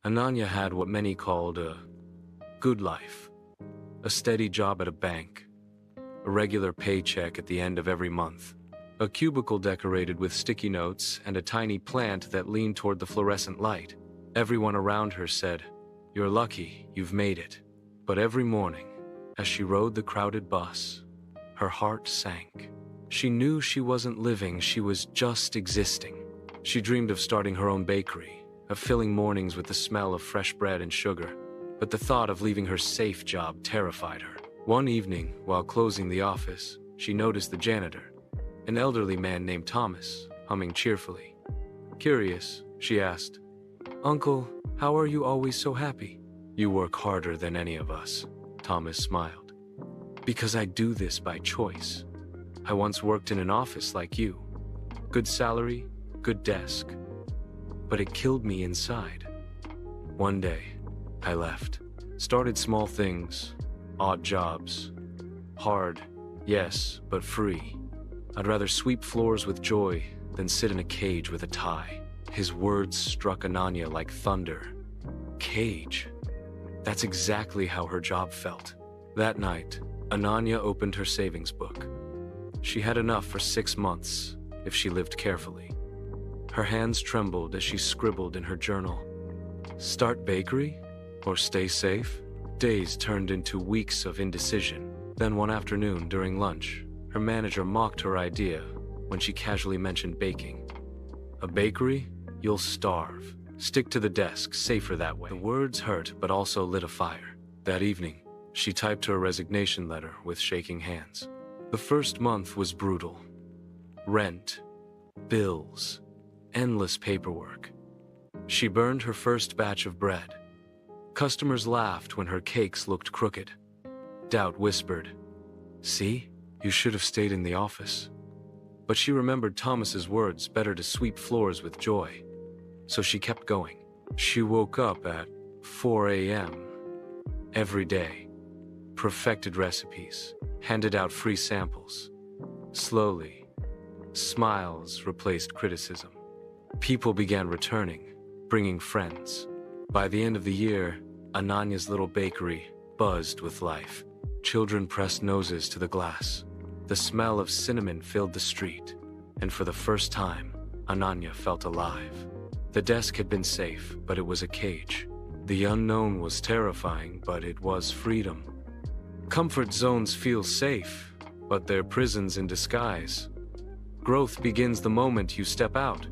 Ananya had what many called a good life. A steady job at a bank, a regular paycheck at the end of every month, a cubicle decorated with sticky notes, and a tiny plant that leaned toward the fluorescent light. Everyone around her said, "You're lucky, you've made it." But every morning, as she rode the crowded bus, her heart sank. She knew she wasn't living, she was just existing. She dreamed of starting her own bakery, of filling mornings with the smell of fresh bread and sugar. But the thought of leaving her safe job terrified her. One evening, while closing the office, she noticed the janitor, an elderly man named Thomas, humming cheerfully. Curious, she asked, "Uncle, how are you always so happy?" "You work harder than any of us," Thomas smiled. "Because I do this by choice. I once worked in an office like you. Good salary, good desk. But it killed me inside. One day, I left. Started small things, odd jobs. Hard, yes, but free. I'd rather sweep floors with joy than sit in a cage with a tie." His words struck Ananya like thunder. Cage. That's exactly how her job felt. That night, Ananya opened her savings book. She had enough for 6 months, if she lived carefully. Her hands trembled as she scribbled in her journal. Start bakery? Or stay safe? Days turned into weeks of indecision. Then one afternoon during lunch, her manager mocked her idea when she casually mentioned baking. "A bakery? You'll starve. Stick to the desk, safer that way." The words hurt but also lit a fire. That evening, she typed her resignation letter with shaking hands. The first month was brutal. Rent, bills, endless paperwork. She burned her first batch of bread. Customers laughed when her cakes looked crooked. Doubt whispered, "See, you should have stayed in the office." But she remembered Thomas's words, better to sweep floors with joy. So she kept going. She woke up at 4 a.m. every day, perfected recipes, handed out free samples. Slowly, smiles replaced criticism. People began returning, bringing friends. By the end of the year, Ananya's little bakery buzzed with life. Children pressed noses to the glass. The smell of cinnamon filled the street, and for the first time, Ananya felt alive. The desk had been safe, but it was a cage. The unknown was terrifying, but it was freedom. Comfort zones feel safe, but they're prisons in disguise. Growth begins the moment you step out.